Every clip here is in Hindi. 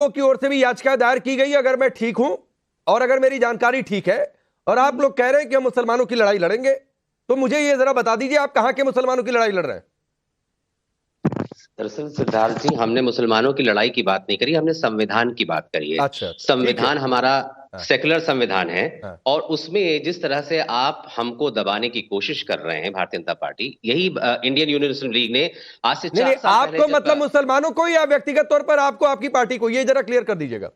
की ओर से भी याचिका दायर की गई, अगर मैं ठीक हूं और अगर मेरी जानकारी ठीक है, और आप लोग कह रहे हैं कि हम मुसलमानों की लड़ाई लड़ेंगे, तो मुझे ये जरा बता दीजिए आप कहां के मुसलमानों की लड़ाई लड़ रहे हैं? दरअसल सिद्धार्थ जी, हमने मुसलमानों की लड़ाई की बात नहीं करी, हमने संविधान की बात करी है। अच्छा, ठीक है। संविधान हमारा हाँ। सेकुलर संविधान है। हाँ। और उसमें जिस तरह से आप हमको दबाने की कोशिश कर रहे हैं, भारतीय जनता पार्टी, यही इंडियन यूनियन मुस्लिम लीग ने आज से नहीं 4 नहीं, साल पहले आपको मतलब मुसलमानों को या व्यक्तिगत तौर पर आपको, आपकी पार्टी को, ये जरा क्लियर कर दीजिएगा।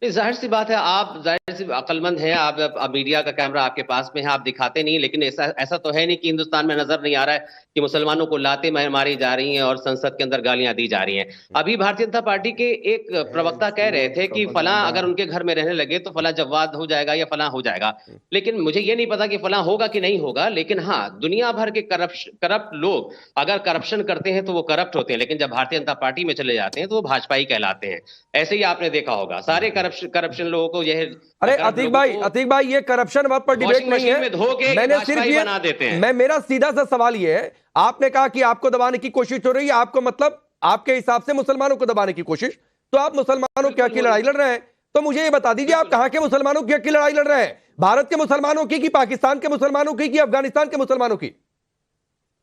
जाहिर सी बात है, आप जाहिर सी अक्लमंद हैं, आप मीडिया का कैमरा आपके पास में है, आप दिखाते नहीं, लेकिन ऐसा तो है नहीं कि हिंदुस्तान में नजर नहीं आ रहा है कि मुसलमानों को लाते मारी जा रही हैं और संसद के अंदर गालियां दी जा रही हैं। अभी भारतीय जनता पार्टी के एक प्रवक्ता कह रहे थे कि फलां अगर उनके घर में रहने लगे तो फलां जवाद हो जाएगा या फलां हो जाएगा, लेकिन मुझे ये नहीं पता कि फलां होगा कि नहीं होगा। लेकिन हाँ, दुनिया भर के करप्ट लोग अगर करप्शन करते हैं तो वो करप्ट होते हैं, लेकिन जब भारतीय जनता पार्टी में चले जाते हैं तो वो भाजपाई कहलाते हैं। ऐसे ही आपने देखा होगा सारे करप्शन लोगों को यह। अरे अतीक भाई, ये करप्शन वक्त पर डिबेट नहीं है। मैंने सिर्फ ये बना देते हैं। मेरा सीधा सा सवाल ये है, आपने कहा कि आपको दबाने की कोशिश हो रही है, आपको मतलब आपके हिसाब से मुसलमानों को दबाने की कोशिश, तो आप मुसलमानों की हक की लड़ाई लड़ रहे हैं, तो मुझे ये बता दीजिए आप कहां के मुसलमानों की हक की लड़ाई लड़ रहे हैं? भारत के मुसलमानों की, पाकिस्तान के मुसलमानों की, अफगानिस्तान के मुसलमानों की?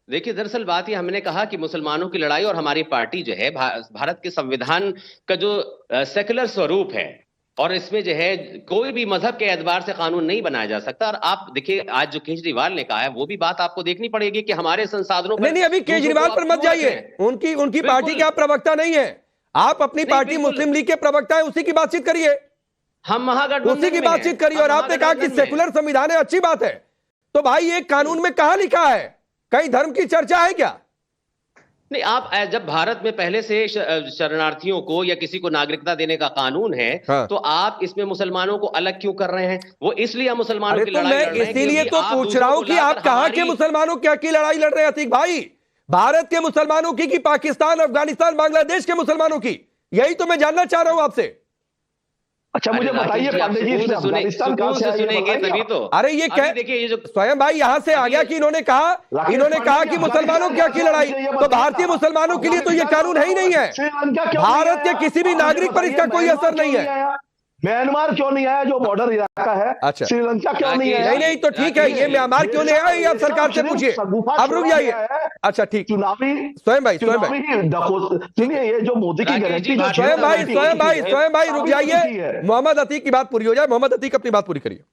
देखिए, दरअसल बात ये हमने कहा कि मुसलमानों की लड़ाई, और हमारी पार्टी जो है भारत के संविधान का जो सेकुलर स्वरूप है, और इसमें जो है कोई भी मजहब के एतबार से कानून नहीं बनाया जा सकता। और आप देखिए, आज जो केजरीवाल ने कहा है वो भी बात आपको देखनी पड़ेगी कि हमारे संसाधनों पर नहीं, अभी केजरीवाल पर मत जाइए, उनकी पार्टी के आप प्रवक्ता नहीं है, आप अपनी पार्टी मुस्लिम लीग के प्रवक्ता है, उसी की बातचीत करिए, हम महागठबंधन उसी की बातचीत करिए। और आपने कहा कि सेकुलर संविधान है, अच्छी बात है, तो भाई ये कानून में कहां लिखा है? कहीं धर्म की चर्चा है क्या? नहीं, आप जब भारत में पहले से शरणार्थियों को या किसी को नागरिकता देने का कानून है, हाँ। तो आप इसमें मुसलमानों को अलग क्यों कर रहे हैं? वो इसलिए मुसलमानों की लड़ाई लड़ रहे हैं। इसीलिए तो पूछ रहा हूं कि आप कहां के मुसलमानों की लड़ाई लड़ रहे हैं अतीक भाई? भारत के मुसलमानों की, कि पाकिस्तान, अफगानिस्तान, बांग्लादेश के मुसलमानों की? यही तो मैं जानना चाह रहा हूं आपसे। अच्छा, मुझे बताइए पांडे जी, अफगानिस्तान कहां से सुनेंगे तभी तो। अरे ये क्या, देखिए ये जो स्वयं भाई यहां से आ गया कि इन्होंने कहा कि मुसलमानों की लड़ाई, तो भारतीय मुसलमानों के लिए तो ये कानून है ही नहीं है। भारत के किसी भी नागरिक पर इसका कोई असर नहीं है। म्यांमार क्यों नहीं आया, जो बॉर्डर इलाका है? अच्छा, श्रीलंका क्यों नहीं आया? नहीं तो ठीक है, ये म्यांमार क्यों नहीं आया, ये आप सरकार से पूछिए। अब रुक जाइए। अच्छा ठीक, चुनावी स्वयं भाई सुनिए, ये जो मोदी की गारंटी, स्वयं भाई रुक जाइए, मोहम्मद अतीक की बात पूरी हो जाए। मोहम्मद अतीक अपनी बात पूरी करिए।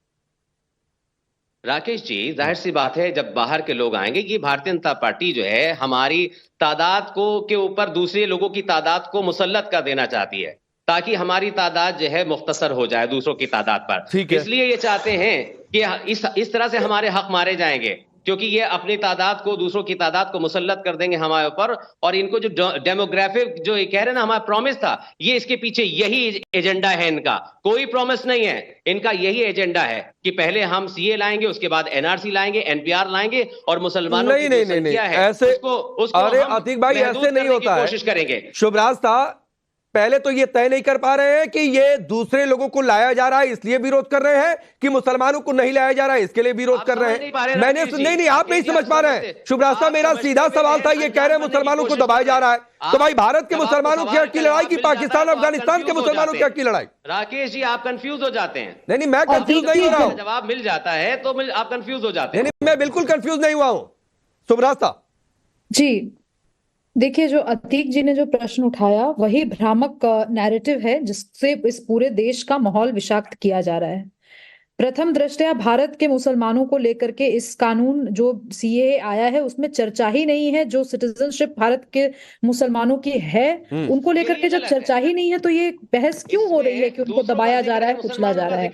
राकेश जी, जाहिर सी बात है, जब बाहर के लोग आएंगे, ये भारतीय जनता पार्टी जो है हमारी तादाद को के ऊपर दूसरे लोगों की तादाद को मुसल्लत कर देना चाहती है, ताकि हमारी तादाद जो है मुख्तसर हो जाए दूसरों की तादाद पर। इसलिए ये चाहते हैं कि इस तरह से हमारे हक मारे जाएंगे, क्योंकि ये अपनी तादाद को, दूसरों की तादाद को मुसल्लत कर देंगे हमारे ऊपर। और इनको जो डेमोग्राफिक जो ये कह रहे हैं ना, हमारा प्रॉमिस था, ये इसके पीछे यही एजेंडा है इनका, कोई प्रॉमिस नहीं है, इनका यही एजेंडा है कि पहले हम सीए लाएंगे, उसके बाद एनआरसी लाएंगे, एनपीआर लाएंगे, और मुसलमानों की संख्या है ऐसे उसको अरे अतीक भाई, ऐसे नहीं होता है, कोशिश करेंगे। शुभराज था, पहले तो ये तय नहीं कर पा रहे हैं कि ये दूसरे लोगों को लाया जा रहा है इसलिए विरोध कर रहे हैं, कि मुसलमानों को नहीं लाया जा रहा है इसके लिए विरोध कर रहे हैं। मैंने नहीं, आप नहीं समझ पा रहे हैं शुभराज साहब, मेरा सीधा सवाल था, ये कह रहे हैं मुसलमानों को दबाया जा रहा है, तो भाई भारत के मुसलमानों की हक की लड़ाई की पाकिस्तान, अफगानिस्तान के मुसलमानों की हक की लड़ाई? राकेश जी, आप कंफ्यूज हो जाते हैं। नहीं, मैं कंफ्यूज नहीं हो रहा हूं, जवाब मिल जाता है तो आप कंफ्यूज हो जाते हैं। नहीं, मैं बिल्कुल कंफ्यूज नहीं हुआ हूं। शुभराज साहब जी, देखिए, जो अतीक जी ने जो प्रश्न उठाया वही भ्रामक नैरेटिव है जिससे इस पूरे देश का माहौल विषाक्त किया जा रहा है। प्रथम दृष्टया भारत के मुसलमानों को लेकर के इस कानून जो सीएए आया है उसमें चर्चा ही नहीं है। जो सिटीजनशिप भारत के मुसलमानों की है उनको लेकर के जब चर्चा ही नहीं है, तो ये बहस क्यों हो रही है कि उनको दबाया जा रहा है, कुचला जा रहा है?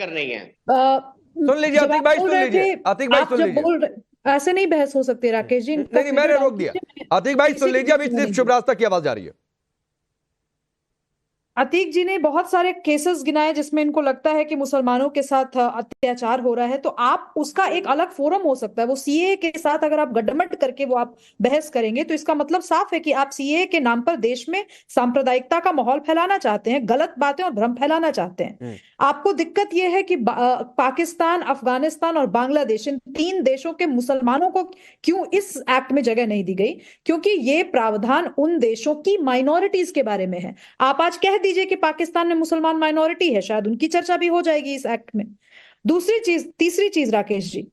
सुन लीजिए अतीक भाई, सुन लीजिए अतीक भाई, सुन लीजिए, ऐसे नहीं बहस हो सकती राकेश जी। नहीं, मैंने रोक दिया। अतीक भाई सुन लीजिए, अभी सिर्फ शुभराज तक की आवाज जा रही है। अतीक जी ने बहुत सारे केसेस गिनाए जिसमें इनको लगता है कि मुसलमानों के साथ अत्याचार हो रहा है, तो आप उसका एक अलग फोरम हो सकता है। वो सीए के साथ अगर आप गड्ढमट करके वो आप बहस करेंगे तो इसका मतलब साफ है कि आप सीए के नाम पर देश में सांप्रदायिकता का माहौल फैलाना चाहते हैं, गलत बातें और भ्रम फैलाना चाहते हैं। आपको दिक्कत यह है कि पाकिस्तान, अफगानिस्तान और बांग्लादेश, इन 3 देशों के मुसलमानों को क्यों इस एक्ट में जगह नहीं दी गई? क्योंकि ये प्रावधान उन देशों की माइनॉरिटीज के बारे में है। आप आज कह दीजिए कि पाकिस्तान में मुसलमान माइनॉरिटी है, शायद उनकी चर्चा भी हो जाएगी इस एक्ट में। तीसरी चीज राकेश जी,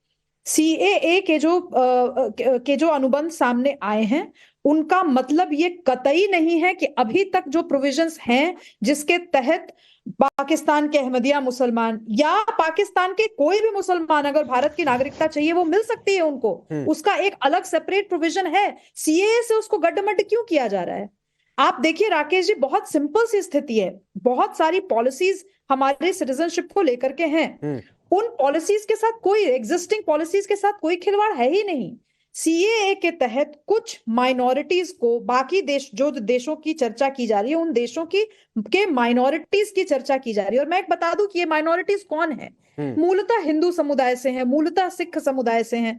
सीएए के जो अनुबंध सामने आए हैं उनका मतलब ये कतई नहीं है कि अभी तक जो प्रोविजंस हैं जिसके तहत पाकिस्तान के अहमदिया मुसलमान या पाकिस्तान के कोई भी मुसलमान अगर भारत की नागरिकता चाहिए वो मिल सकती है उनको, उसका एक अलग सेपरेट प्रोविजन है। सीएए से उसको गड्ढमड्ढ क्यों किया जा रहा है? आप देखिए राकेश जी, बहुत सिंपल सी स्थिति है, बहुत सारी पॉलिसीज हमारे सिटीजनशिप को लेकर के हैं, उन पॉलिसीज के साथ कोई एग्जिस्टिंग पॉलिसीज के साथ कोई खिलवाड़ है ही नहीं। सीएए के तहत कुछ माइनॉरिटीज को बाकी जो देशों की चर्चा की जा रही है उन देशों के माइनॉरिटीज की चर्चा की जा रही है। और मैं एक बता दूं कि ये माइनॉरिटीज कौन है, मूलतः हिंदू समुदाय से हैं, मूलतः सिख समुदाय से हैं।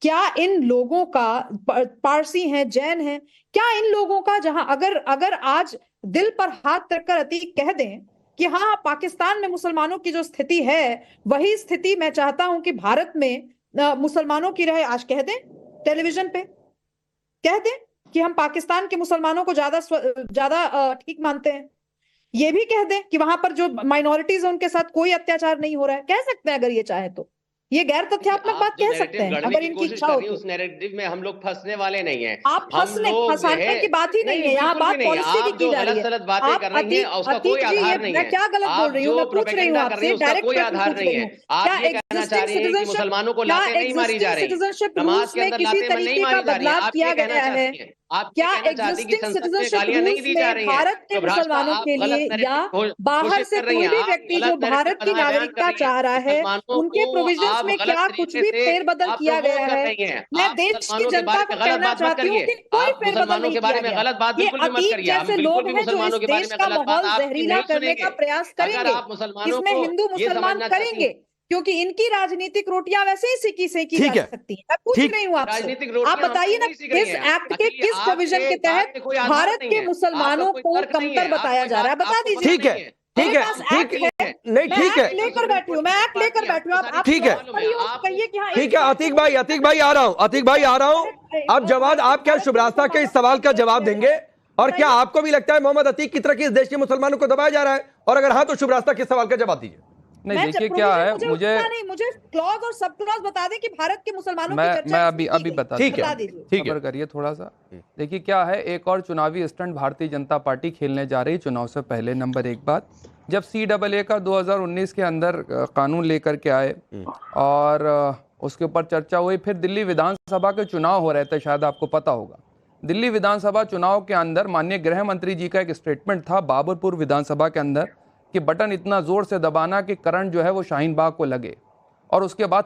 क्या इन लोगों का, पारसी हैं, जैन हैं, क्या इन लोगों का जहां अगर आज दिल पर हाथ रखकर अतीक कह दें कि हाँ पाकिस्तान में मुसलमानों की जो स्थिति है वही स्थिति मैं चाहता हूं कि भारत में मुसलमानों की रहे, आज कह दें टेलीविजन पे, कह दें कि हम पाकिस्तान के मुसलमानों को ज्यादा ठीक मानते हैं, ये भी कह दें कि वहां पर जो माइनॉरिटीज है उनके साथ कोई अत्याचार नहीं हो रहा है, कह सकते हैं अगर ये चाहे तो। ये गैर तथ्यात्मक बात कह सकते हैं अगर इनकी इच्छा हो तो। उस नैरेटिव में हम लोग फंसने वाले नहीं हैं। आप फंसने की बात ही नहीं है, यहाँ बात पॉलिसी की जा रही है। गलत बातें कर रही हैं और उसका कोई आधार नहीं है। मैं क्या गलत बोल रही हूँ, मैं पूछ रही हूँ आपसे, डायरेक्ट कोई आधार नहीं है। आप ये कहना चाह रही हैं कि मुसलमानों को लाते नहीं मारी जा रही, सिटीजनशिप नमाज के में अंदर किसी लाते में नहीं तरीके का मारी जा रही, बदलाव आप किया ये कहना गया है? चाहती हैं, आप क्या ये कहना चाहती हैं कि एग्जिस्टिंग संसद में सिटीजनशिप गालियां नहीं दी जा रही हैं? भारत के मुसलमानों के लिए या बाहर से कोई भी व्यक्ति जो भारत की नागरिकता चाह रहा है उनके प्रोविजंस में क्या कुछ भी फेरबदल किया गया है? मैं देश की जनता को कहना चाहती हूँ कि कोई फेरबदल नहीं किया गया। ये अतीक जैसे लोग हैं जो इस देश का माहौल जहरीला करने का प्रयास करेंगे, इसमें हिंदू मुसलमान करेंगे, क्योंकि इनकी राजनीतिक रोटियां वैसे ही सेकी जा सकती हैं। मैं पूछ रही हूँ आपसे, आप बताइए ना किस एक्ट के किस प्रोविजन के तहत भारत के मुसलमानों को कमतर बताया जा रहा है, बता दीजिए। ठीक है, ठीक है, नहीं ठीक है, लेकर बैठी हूँ, मैं एक्ट लेकर बैठी हूँ, आप ठीक है, कहिए कि हाँ ठीक है। अतीक भाई आ रहा हूँ। अब जवाब आप क्या शुभरास्ता के इस सवाल का जवाब देंगे? और क्या आपको भी लगता है मोहम्मद अतीक की तरह की इस देश के मुसलमानों को दबाया जा रहा है? और अगर हाँ तो शुभरास्ता के सवाल का जवाब दीजिए। नहीं देखिए क्या है, मुझे क्लॉज और सब क्लॉज बता दें कि भारत के मुसलमानों की चर्चा मैं अभी बता ठीक है, खबर करिए थोड़ा सा। देखिए क्या है, एक और चुनावी स्टंट भारतीय जनता पार्टी खेलने जा रही चुनाव से पहले। नंबर एक बात, जब CAA का 2019 के अंदर कानून लेकर के आए और उसके ऊपर चर्चा हुई, फिर दिल्ली विधानसभा के चुनाव हो रहे थे, शायद आपको पता होगा। दिल्ली विधानसभा चुनाव के अंदर माननीय गृह मंत्री जी का एक स्टेटमेंट था बाबरपुर विधानसभा के अंदर कि बटन इतना जोर से दबाना कि करंट जो है वो शाहीन बाग को लगे, और उसके बाद